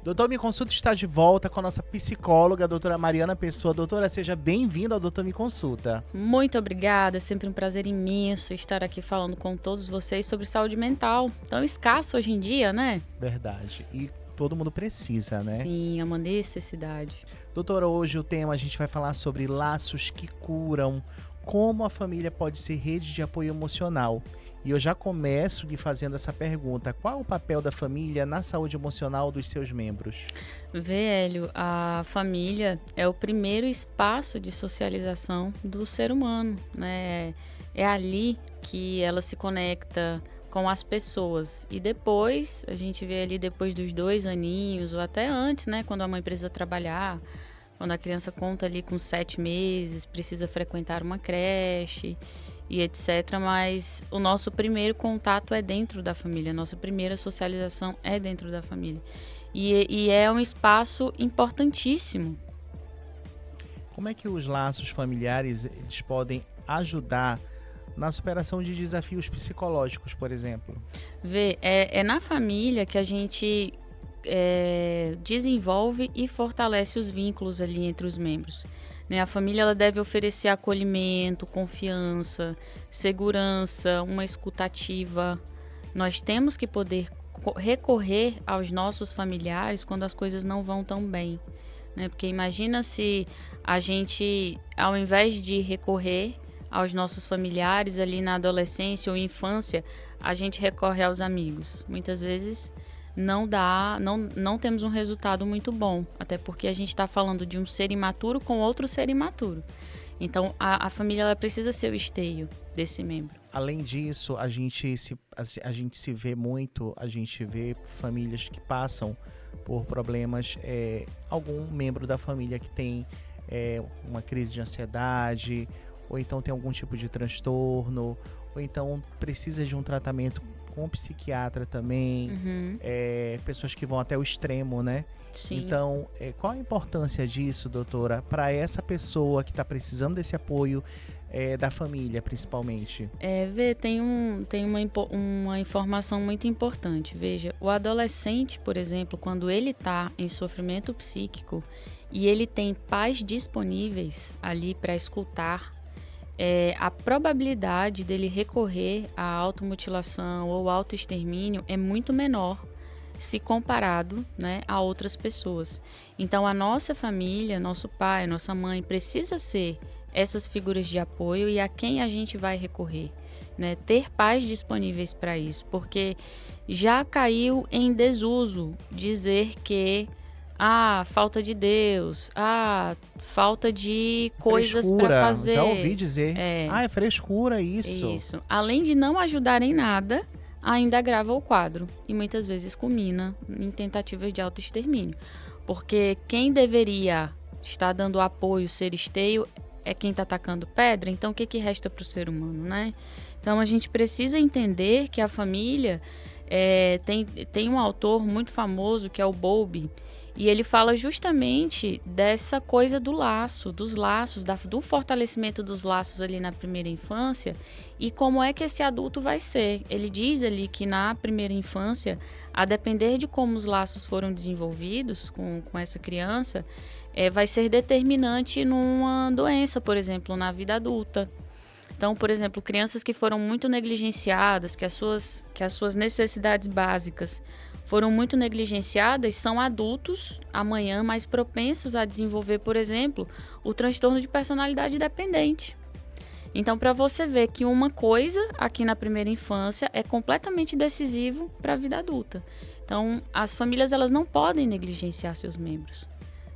Doutor Me Consulta está de volta com a nossa psicóloga, a doutora Mariana Pessoa. Doutora, seja bem-vinda ao Doutor Me Consulta. Muito obrigada, é sempre um prazer imenso estar aqui falando com todos vocês sobre saúde mental. Tão escasso hoje em dia, né? Verdade. E todo mundo precisa, né? Sim, é uma necessidade. Doutora, hoje o tema a gente vai falar sobre laços que curam, como a família pode ser rede de apoio emocional. E eu já começo lhe fazendo essa pergunta: qual é o papel da família na saúde emocional dos seus membros? Velho, a família é o primeiro espaço de socialização do ser humano, né? É ali que ela se conecta com as pessoas. E depois, a gente vê ali depois dos 2 aninhos, ou até antes, né? Quando a mãe precisa trabalhar, quando a criança conta ali com 7 meses, precisa frequentar uma creche e etc. Mas o nosso primeiro contato é dentro da família, a nossa primeira socialização é dentro da família. E é um espaço importantíssimo. Como é que os laços familiares eles podem ajudar na superação de desafios psicológicos, por exemplo? É na família que a gente desenvolve e fortalece os vínculos ali entre os membros. Né? A família ela deve oferecer acolhimento, confiança, segurança, uma escutativa. Nós temos que poder recorrer aos nossos familiares quando as coisas não vão tão bem. Né? Porque imagina se a gente, ao invés de recorrer aos nossos familiares ali na adolescência ou infância, a gente recorre aos amigos. Muitas vezes não temos um resultado muito bom, até porque a gente está falando de um ser imaturo com outro ser imaturo. Então, a família ela precisa ser o esteio desse membro. Além disso, a gente se vê muito, a gente vê famílias que passam por problemas, algum membro da família que tem uma crise de ansiedade, ou então tem algum tipo de transtorno, ou então precisa de um tratamento com psiquiatra também, pessoas que vão até o extremo, né? Sim. Então, qual a importância disso, doutora, para essa pessoa que está precisando desse apoio da família, principalmente? Tem uma informação muito importante. Veja, o adolescente, por exemplo, quando ele está em sofrimento psíquico e ele tem pais disponíveis ali para escutar, a probabilidade dele recorrer à automutilação ou autoextermínio é muito menor se comparado, né, a outras pessoas. Então, a nossa família, nosso pai, nossa mãe, precisa ser essas figuras de apoio e a quem a gente vai recorrer. Né? Ter pais disponíveis para isso, porque já caiu em desuso dizer que falta de Deus, falta de coisas para fazer. Já ouvi dizer. É frescura isso. Isso. Além de não ajudar em nada, ainda agrava o quadro e muitas vezes culmina em tentativas de autoextermínio. Porque quem deveria estar dando apoio, ser esteio, é quem está atacando pedra. Então, o que resta para o ser humano, né? Então, a gente precisa entender que a família... tem um autor muito famoso que é o Bowlby, e ele fala justamente dessa coisa do laço, dos laços, do fortalecimento dos laços ali na primeira infância e como é que esse adulto vai ser. Ele diz ali que na primeira infância, a depender de como os laços foram desenvolvidos com essa criança, vai ser determinante numa doença, por exemplo, na vida adulta. Então, por exemplo, crianças que foram muito negligenciadas, que as suas necessidades básicas foram muito negligenciadas, são adultos amanhã mais propensos a desenvolver, por exemplo, o transtorno de personalidade dependente. Então, para você ver que uma coisa aqui na primeira infância é completamente decisivo para a vida adulta. Então, as famílias elas não podem negligenciar seus membros.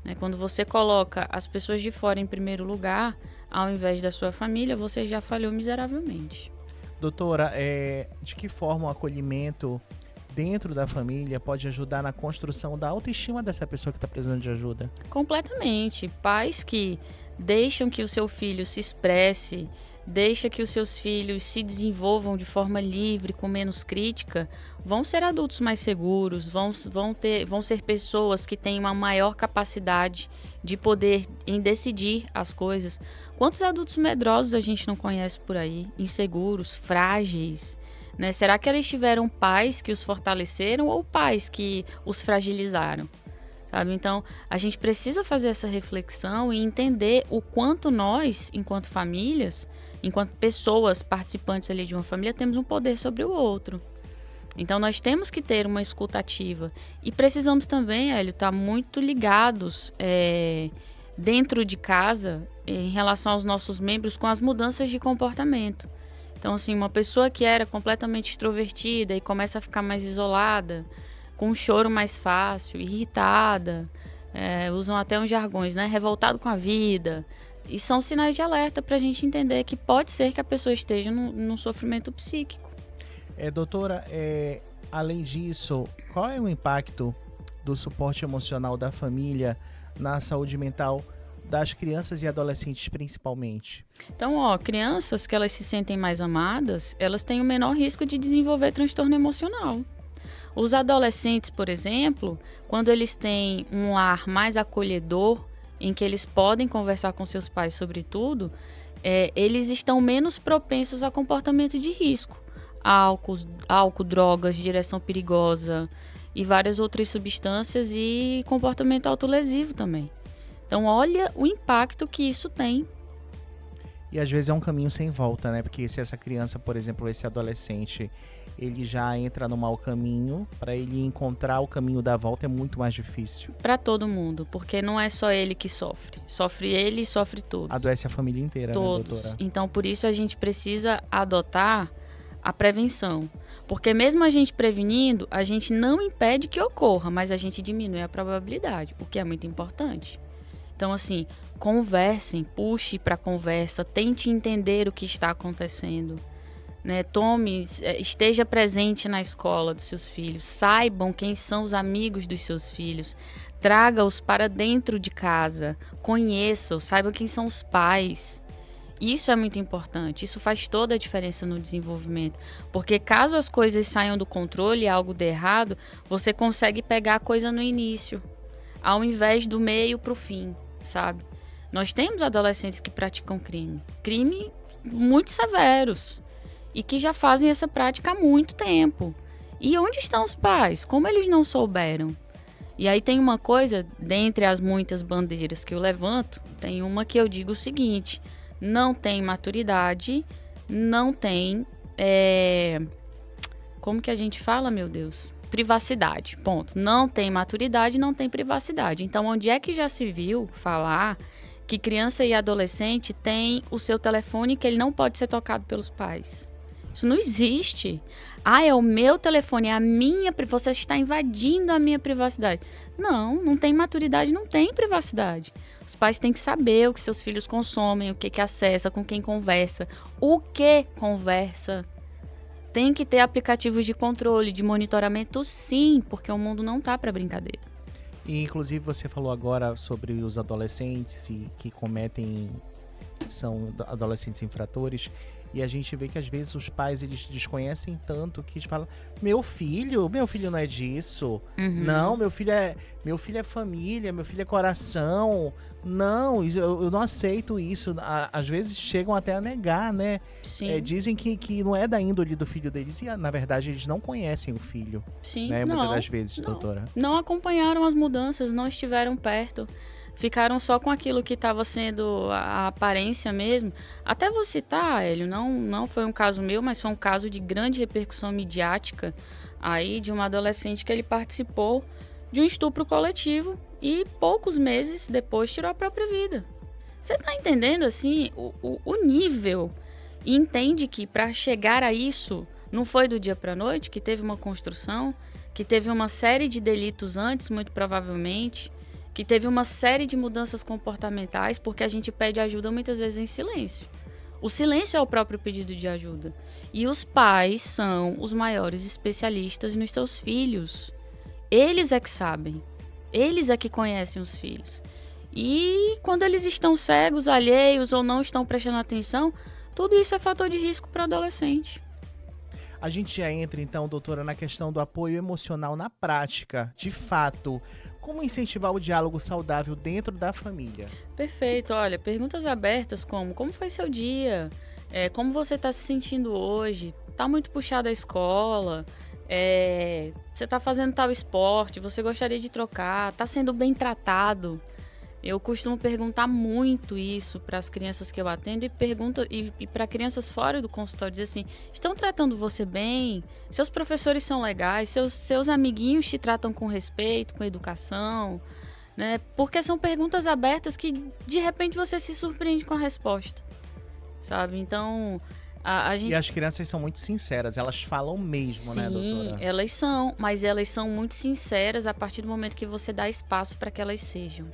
Né? Quando você coloca as pessoas de fora em primeiro lugar, ao invés da sua família, você já falhou miseravelmente. Doutora, de que forma o acolhimento dentro da família pode ajudar na construção da autoestima dessa pessoa que está precisando de ajuda? Completamente. Pais que deixam que o seu filho se expresse, deixa que os seus filhos se desenvolvam de forma livre, com menos crítica, vão ser adultos mais seguros, vão ser pessoas que têm uma maior capacidade de poder em decidir as coisas. Quantos adultos medrosos a gente não conhece por aí, inseguros, frágeis, né? Será que eles tiveram pais que os fortaleceram ou pais que os fragilizaram? sabe? Então, a gente precisa fazer essa reflexão e entender o quanto nós, enquanto famílias, enquanto pessoas participantes ali de uma família, temos um poder sobre o outro. Então, nós temos que ter uma escuta ativa. E precisamos também, Hélio, estar muito ligados dentro de casa em relação aos nossos membros com as mudanças de comportamento. Então, assim, uma pessoa que era completamente extrovertida e começa a ficar mais isolada, com um choro mais fácil, irritada, usam até uns jargões, né? Revoltado com a vida. E são sinais de alerta para a gente entender que pode ser que a pessoa esteja num sofrimento psíquico. Doutora, além disso, qual é o impacto do suporte emocional da família na saúde mental das crianças e adolescentes, principalmente? Então, crianças que elas se sentem mais amadas, elas têm o menor risco de desenvolver transtorno emocional. Os adolescentes, por exemplo, quando eles têm um lar mais acolhedor, em que eles podem conversar com seus pais sobre tudo, eles estão menos propensos a comportamento de risco. Álcool, drogas, direção perigosa e várias outras substâncias e comportamento autolesivo também. Então, olha o impacto que isso tem. E às vezes é um caminho sem volta, né? Porque se essa criança, por exemplo, esse adolescente, ele já entra no mau caminho, para ele encontrar o caminho da volta é muito mais difícil. Para todo mundo, porque não é só ele que sofre. Sofre ele e sofre todos. Adoece a família inteira, todos. Né, doutora? Então, por isso a gente precisa adotar a prevenção. Porque mesmo a gente prevenindo, a gente não impede que ocorra, mas a gente diminui a probabilidade, o que é muito importante. Então, assim, conversem, puxe para a conversa, tente entender o que está acontecendo, né? Esteja presente na escola dos seus filhos, saibam quem são os amigos dos seus filhos, traga-os para dentro de casa, conheça-os, saibam quem são os pais. Isso é muito importante, isso faz toda a diferença no desenvolvimento, porque caso as coisas saiam do controle e algo dê errado, você consegue pegar a coisa no início, ao invés do meio para o fim, sabe? Nós temos adolescentes que praticam crime muito severos, e que já fazem essa prática há muito tempo. E onde estão os pais? Como eles não souberam? E aí tem uma coisa, dentre as muitas bandeiras que eu levanto, tem uma que eu digo o seguinte: não tem maturidade, não tem... como que a gente fala, meu Deus? Privacidade, ponto. Não tem maturidade, não tem privacidade. Então, onde é que já se viu falar que criança e adolescente tem o seu telefone que ele não pode ser tocado pelos pais? Isso não existe. É o meu telefone, é a minha... Você está invadindo a minha privacidade. Não tem maturidade, não tem privacidade. Os pais têm que saber o que seus filhos consomem, o que acessa, com quem conversa, o que conversa. Tem que ter aplicativos de controle, de monitoramento, sim, porque o mundo não tá para brincadeira. E, inclusive, você falou agora sobre os adolescentes que são adolescentes infratores. E a gente vê que às vezes os pais, eles desconhecem tanto que eles falam: meu filho não é disso. Uhum. Não, meu filho é família, meu filho é coração. Não, eu não aceito isso. Às vezes chegam até a negar, né? Sim. Dizem que não é da índole do filho deles. E na verdade eles não conhecem o filho. Sim, né? Muitas das vezes, doutora. Não acompanharam as mudanças, não estiveram perto. Ficaram só com aquilo que estava sendo a aparência mesmo. Até vou citar, Hélio, não foi um caso meu, mas foi um caso de grande repercussão midiática aí de uma adolescente que ele participou de um estupro coletivo e poucos meses depois tirou a própria vida. Você está entendendo, assim, o nível? E entende que para chegar a isso não foi do dia para a noite, que teve uma construção, que teve uma série de delitos antes, muito provavelmente, que teve uma série de mudanças comportamentais, porque a gente pede ajuda muitas vezes em silêncio. O silêncio é o próprio pedido de ajuda. E os pais são os maiores especialistas nos seus filhos. Eles é que sabem. Eles é que conhecem os filhos. E quando eles estão cegos, alheios ou não estão prestando atenção, tudo isso é fator de risco para o adolescente. A gente já entra, então, doutora, na questão do apoio emocional na prática. De fato, como incentivar o diálogo saudável dentro da família? Perfeito. Olha, perguntas abertas como foi seu dia? Como você está se sentindo hoje? Está muito puxado a escola? Você está fazendo tal esporte, você gostaria de trocar, está sendo bem tratado. Eu costumo perguntar muito isso para as crianças que eu atendo e para crianças fora do consultório, dizer assim, estão tratando você bem? Seus professores são legais? Seus amiguinhos te tratam com respeito, com educação? Né? Porque são perguntas abertas que, de repente, você se surpreende com a resposta, sabe? Então, a gente... E as crianças são muito sinceras, elas falam mesmo, Sim, né, doutora? Sim, elas são, mas elas são muito sinceras a partir do momento que você dá espaço para que elas sejam.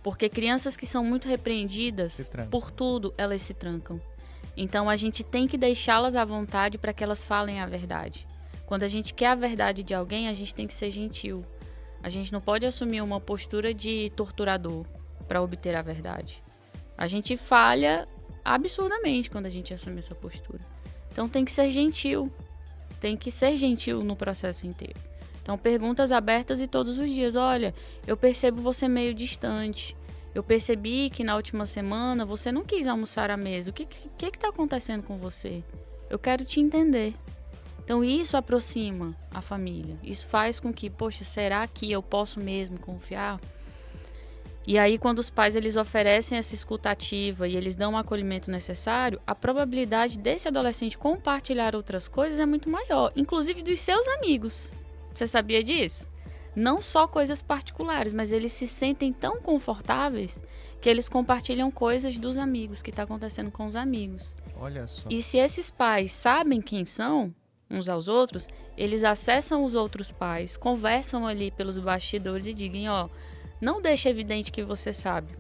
Porque crianças que são muito repreendidas por tudo, elas se trancam. Então, a gente tem que deixá-las à vontade para que elas falem a verdade. Quando a gente quer a verdade de alguém, a gente tem que ser gentil. A gente não pode assumir uma postura de torturador para obter a verdade. A gente falha absurdamente quando a gente assume essa postura. Então, tem que ser gentil. Tem que ser gentil no processo inteiro. Então, perguntas abertas e todos os dias. Olha, eu percebo você meio distante. Eu percebi que na última semana você não quis almoçar à mesa. O que está acontecendo com você? Eu quero te entender. Então, isso aproxima a família. Isso faz com que, poxa, será que eu posso mesmo confiar? E aí, quando os pais eles oferecem essa escuta ativa e eles dão o acolhimento necessário, a probabilidade desse adolescente compartilhar outras coisas é muito maior, inclusive dos seus amigos. Você sabia disso? Não só coisas particulares, mas eles se sentem tão confortáveis que eles compartilham coisas dos amigos, que está acontecendo com os amigos. Olha só. E se esses pais sabem quem são uns aos outros, eles acessam os outros pais, conversam ali pelos bastidores e digam, ó, não deixe evidente que você sabe,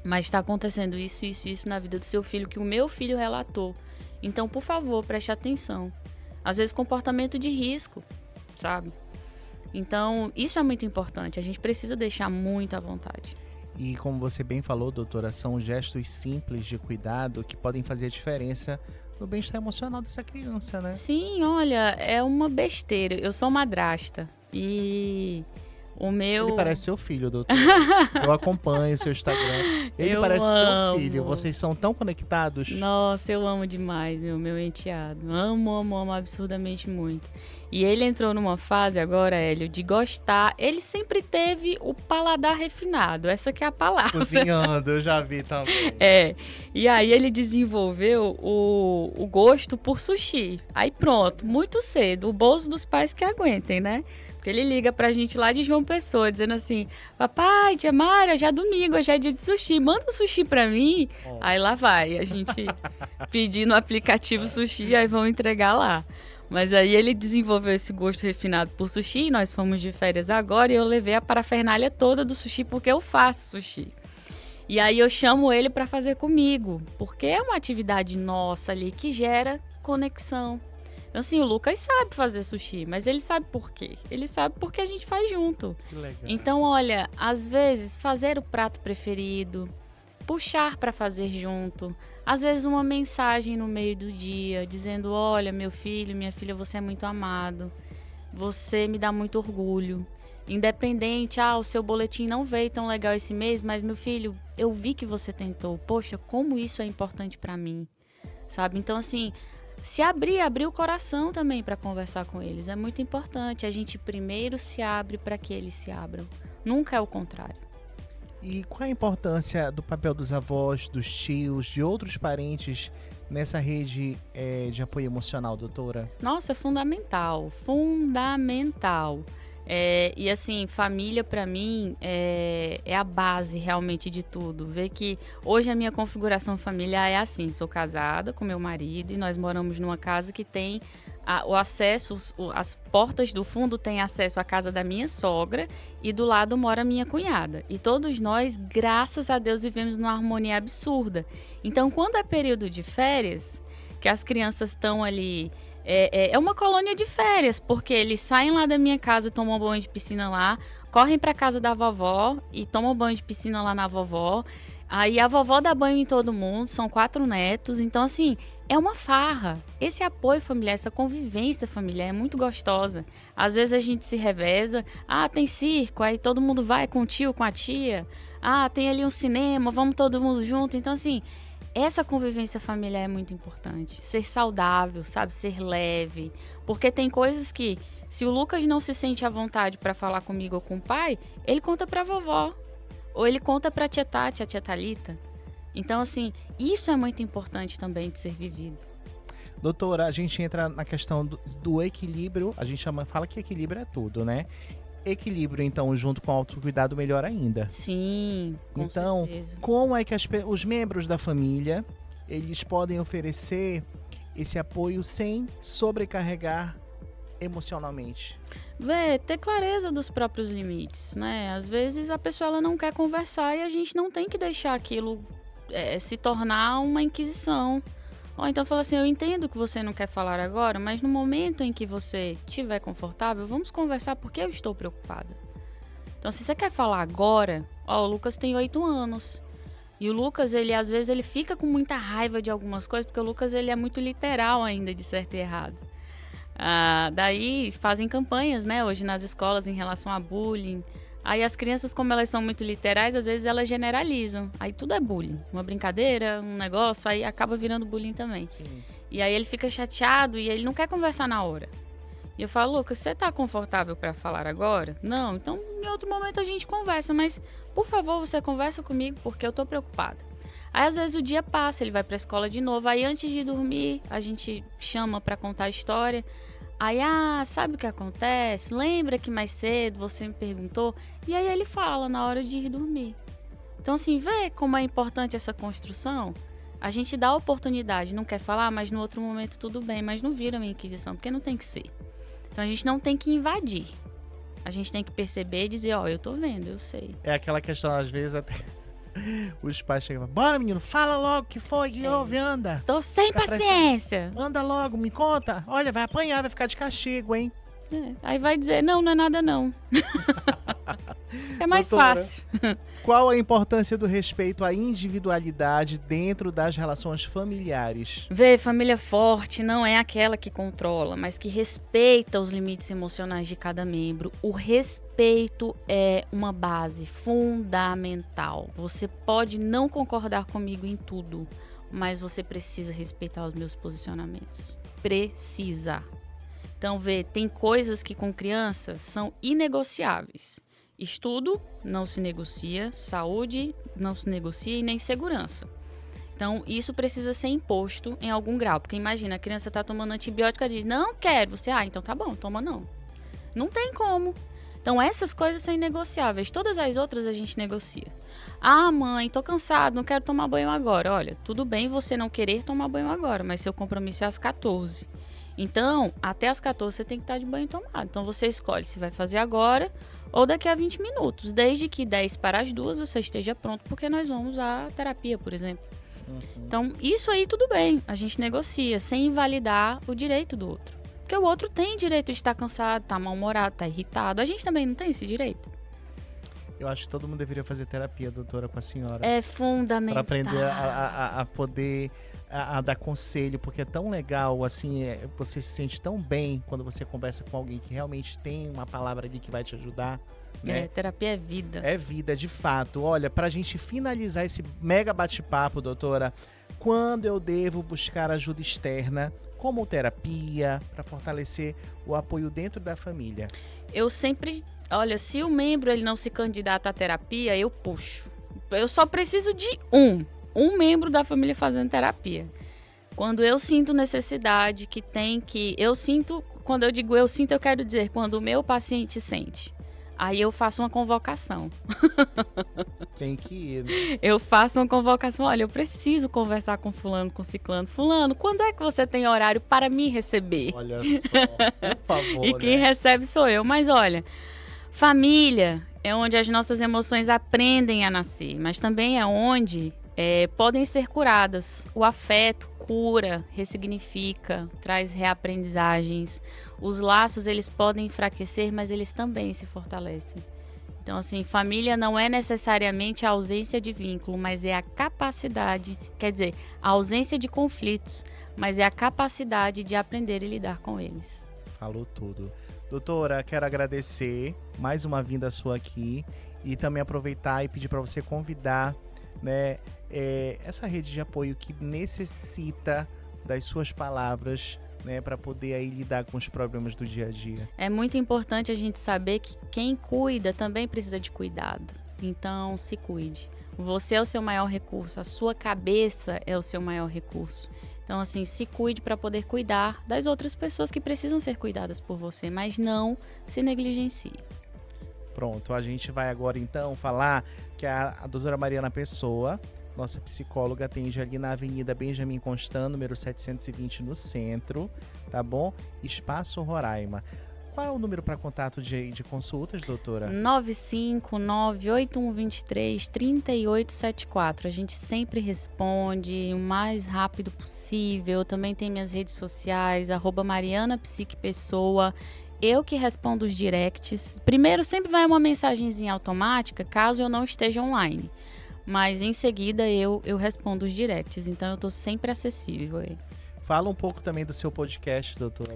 mas está acontecendo isso, isso, isso na vida do seu filho, que o meu filho relatou. Então, por favor, preste atenção. Às vezes, comportamento de risco, sabe? Então, isso é muito importante. A gente precisa deixar muito à vontade. E como você bem falou, doutora, são gestos simples de cuidado que podem fazer a diferença no bem-estar emocional dessa criança, né? Sim, olha, é uma besteira. Eu sou madrasta e o meu... Ele parece seu filho, doutora. Eu acompanho o seu Instagram. Ele parece seu filho. Vocês são tão conectados. Nossa, eu amo demais, meu enteado. Amo absurdamente muito. E ele entrou numa fase agora, Hélio, de gostar. Ele sempre teve o paladar refinado, essa que é a palavra. Cozinhando, eu já vi também. E aí ele desenvolveu o gosto por sushi. Aí pronto, muito cedo, o bolso dos pais que aguentem, né? Porque ele liga pra gente lá de João Pessoa, dizendo assim, papai, tia Mara, já é domingo, já é dia de sushi, manda um sushi pra mim. Aí lá vai, a gente pedir no aplicativo sushi, aí vão entregar lá. Mas aí ele desenvolveu esse gosto refinado por sushi, nós fomos de férias agora e eu levei a parafernália toda do sushi porque eu faço sushi. E aí eu chamo ele para fazer comigo, porque é uma atividade nossa ali que gera conexão. Então, assim, o Lucas sabe fazer sushi, mas ele sabe por quê? Ele sabe porque a gente faz junto. Que legal. Então, olha, às vezes fazer o prato preferido, puxar para fazer junto, às vezes uma mensagem no meio do dia, dizendo, olha, meu filho, minha filha, você é muito amado, você me dá muito orgulho. Independente, o seu boletim não veio tão legal esse mês, mas meu filho, eu vi que você tentou. Poxa, como isso é importante para mim, sabe? Então, assim, se abrir o coração também para conversar com eles é muito importante. A gente primeiro se abre para que eles se abram, nunca é o contrário. E qual a importância do papel dos avós, dos tios, de outros parentes nessa rede de apoio emocional, doutora? Nossa, é fundamental. E assim, família pra mim é a base realmente de tudo. Ver que hoje a minha configuração familiar é assim, sou casada com meu marido e nós moramos numa casa que tem o acesso, as portas do fundo têm acesso à casa da minha sogra e do lado mora minha cunhada. E todos nós, graças a Deus, vivemos numa harmonia absurda. Então, quando é período de férias, que as crianças estão ali... É uma colônia de férias, porque eles saem lá da minha casa, tomam banho de piscina lá, correm para casa da vovó e tomam banho de piscina lá na vovó. Aí a vovó dá banho em todo mundo, são 4 netos, então assim, é uma farra. Esse apoio familiar, essa convivência familiar é muito gostosa. Às vezes a gente se reveza, tem circo, aí todo mundo vai com o tio, com a tia. Tem ali um cinema, vamos todo mundo junto. Então assim, essa convivência familiar é muito importante. Ser saudável, sabe? Ser leve. Porque tem coisas que, se o Lucas não se sente à vontade para falar comigo ou com o pai, ele conta pra vovó. Ou ele conta pra tia Tati, a tia Thalita. Então, assim, isso é muito importante também de ser vivido. Doutora, a gente entra na questão do equilíbrio. A gente fala que equilíbrio é tudo, né? Equilíbrio, então, junto com o autocuidado, melhor ainda. Sim, com então, certeza. Como é que os membros da família, eles podem oferecer esse apoio sem sobrecarregar emocionalmente? Ter clareza dos próprios limites, né? Às vezes a pessoa ela não quer conversar e a gente não tem que deixar aquilo se tornar uma inquisição. Ou então fala assim, eu entendo que você não quer falar agora, mas no momento em que você estiver confortável, vamos conversar porque eu estou preocupada. Então, se você quer falar agora, o Lucas tem 8 anos. E o Lucas, às vezes, ele fica com muita raiva de algumas coisas, porque o Lucas, ele é muito literal ainda, de certo e errado. Daí, fazem campanhas, né, hoje nas escolas em relação a bullying. Aí as crianças, como elas são muito literais, às vezes elas generalizam. Aí tudo é bullying. Uma brincadeira, um negócio, aí acaba virando bullying também. Sim. E aí ele fica chateado e ele não quer conversar na hora. E eu falo, Lucas, você tá confortável para falar agora? Não, então em outro momento a gente conversa, mas por favor, você conversa comigo porque eu tô preocupada. Aí às vezes o dia passa, ele vai pra escola de novo, aí antes de dormir a gente chama para contar a história. Aí, sabe o que acontece? Lembra que mais cedo você me perguntou? E aí ele fala na hora de ir dormir. Então, assim, vê como é importante essa construção? A gente dá a oportunidade, não quer falar, mas no outro momento tudo bem, mas não vira uma inquisição, porque não tem que ser. Então, a gente não tem que invadir. A gente tem que perceber e dizer, eu tô vendo, eu sei. É aquela questão, às vezes, até os pais chegam, bora menino, fala logo o que foi, que houve, anda. Tô sem paciência. Anda logo, me conta. Olha, vai apanhar, vai ficar de castigo, hein? Aí vai dizer, não é nada não. É mais Doutora, fácil. Qual a importância do respeito à individualidade dentro das relações familiares? Família forte não é aquela que controla, mas que respeita os limites emocionais de cada membro. O respeito é uma base fundamental. Você pode não concordar comigo em tudo, mas você precisa respeitar os meus posicionamentos. Precisa. Então, tem coisas que com criança são inegociáveis. Estudo não se negocia, saúde não se negocia e nem segurança. Então, isso precisa ser imposto em algum grau. Porque imagina, a criança está tomando antibiótico e diz, não quero. Você, então tá bom, toma não. Não tem como. Então, essas coisas são inegociáveis. Todas as outras a gente negocia. Mãe, tô cansado, não quero tomar banho agora. Olha, tudo bem você não querer tomar banho agora, mas seu compromisso é às 14. Então, até às 14 você tem que estar de banho tomado. Então, você escolhe se vai fazer agora ou daqui a 20 minutos. Desde que 10 para as 2 você esteja pronto, porque nós vamos à terapia, por exemplo. Então, isso aí tudo bem. A gente negocia, sem invalidar o direito do outro. Porque o outro tem direito de estar cansado, estar mal-humorado, estar irritado. A gente também não tem esse direito. Eu acho que todo mundo deveria fazer terapia, doutora, com a senhora. É fundamental. Para aprender a poder a dar conselho, porque é tão legal, assim, você se sente tão bem quando você conversa com alguém que realmente tem uma palavra ali que vai te ajudar. Né? Terapia é vida. É vida, de fato. Olha, pra gente finalizar esse mega bate-papo, doutora, quando eu devo buscar ajuda externa, como terapia, para fortalecer o apoio dentro da família? Eu sempre... Olha, se o membro ele não se candidata à terapia, eu puxo. Eu só preciso de um membro da família fazendo terapia. Quando eu sinto necessidade, que tem que... Eu sinto, quando eu digo eu sinto, eu quero dizer quando o meu paciente sente. Aí eu faço uma convocação. Tem que ir, né? Eu faço uma convocação. Olha, eu preciso conversar com fulano, com ciclano. Fulano, quando é que você tem horário para me receber? Olha só, por favor. E quem recebe sou eu. Mas olha, família é onde as nossas emoções aprendem a nascer. Mas também é onde podem ser curadas. O afeto cura, ressignifica, traz reaprendizagens. Os laços, eles podem enfraquecer, mas eles também se fortalecem. Então, assim, família não é necessariamente a ausência de vínculo, mas é a capacidade, quer dizer, a ausência de conflitos, mas é a capacidade de aprender e lidar com eles. Falou tudo. Doutora, quero agradecer mais uma vinda sua aqui e também aproveitar e pedir para você convidar né? Essa rede de apoio que necessita das suas palavras, né, para poder aí lidar com os problemas do dia a dia. É muito importante a gente saber que quem cuida também precisa de cuidado. Então, se cuide. Você é o seu maior recurso, a sua cabeça é o seu maior recurso. Então, assim, se cuide para poder cuidar das outras pessoas que precisam ser cuidadas por você, mas não se negligencie. Pronto, a gente vai agora então falar que a doutora Mariana Pessoa, nossa psicóloga, atende ali na Avenida Benjamin Constant, número 720 no centro, tá bom? Espaço Roraima. Qual é o número para contato de consultas, doutora? 959-8123-3874. A gente sempre responde o mais rápido possível. Também tem minhas redes sociais, @marianapsiquepessoa. Eu que respondo os directs. Primeiro sempre vai uma mensagenzinha automática, caso eu não esteja online. Mas em seguida eu respondo os directs. Então eu tô sempre acessível aí. Fala um pouco também do seu podcast, doutora.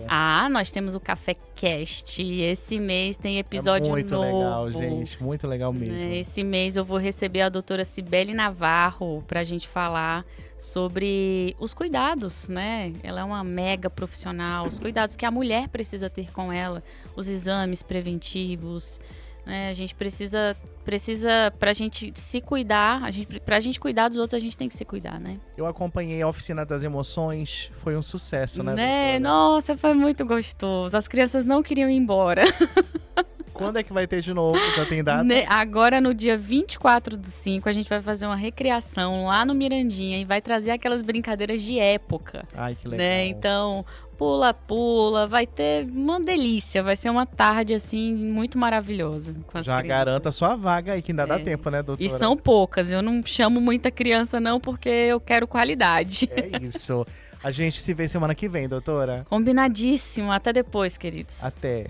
Nós temos o CaféCast. Esse mês tem episódio muito novo. Muito legal, gente. Muito legal mesmo. Esse mês eu vou receber a doutora Cibele Navarro pra gente falar sobre os cuidados, né? Ela é uma mega profissional. Os cuidados que a mulher precisa ter com ela. Os exames preventivos, né? A gente precisa pra gente se cuidar, pra gente cuidar dos outros, a gente tem que se cuidar, né? Eu acompanhei a Oficina das Emoções, foi um sucesso, né, doutora? Nossa, foi muito gostoso. As crianças não queriam ir embora. Quando é que vai ter de novo? Já tem data? Agora, no dia 24/5, a gente vai fazer uma recriação lá no Mirandinha e vai trazer aquelas brincadeiras de época. Ai, que legal. Né? Então, pula-pula, vai ter uma delícia. Vai ser uma tarde, assim, muito maravilhosa com as Já crianças. garanta a sua vaga aí, que ainda dá tempo, né, doutora? E são poucas. Eu não chamo muita criança, não, porque eu quero qualidade. É isso. A gente se vê semana que vem, doutora. Combinadíssimo. Até depois, queridos. Até.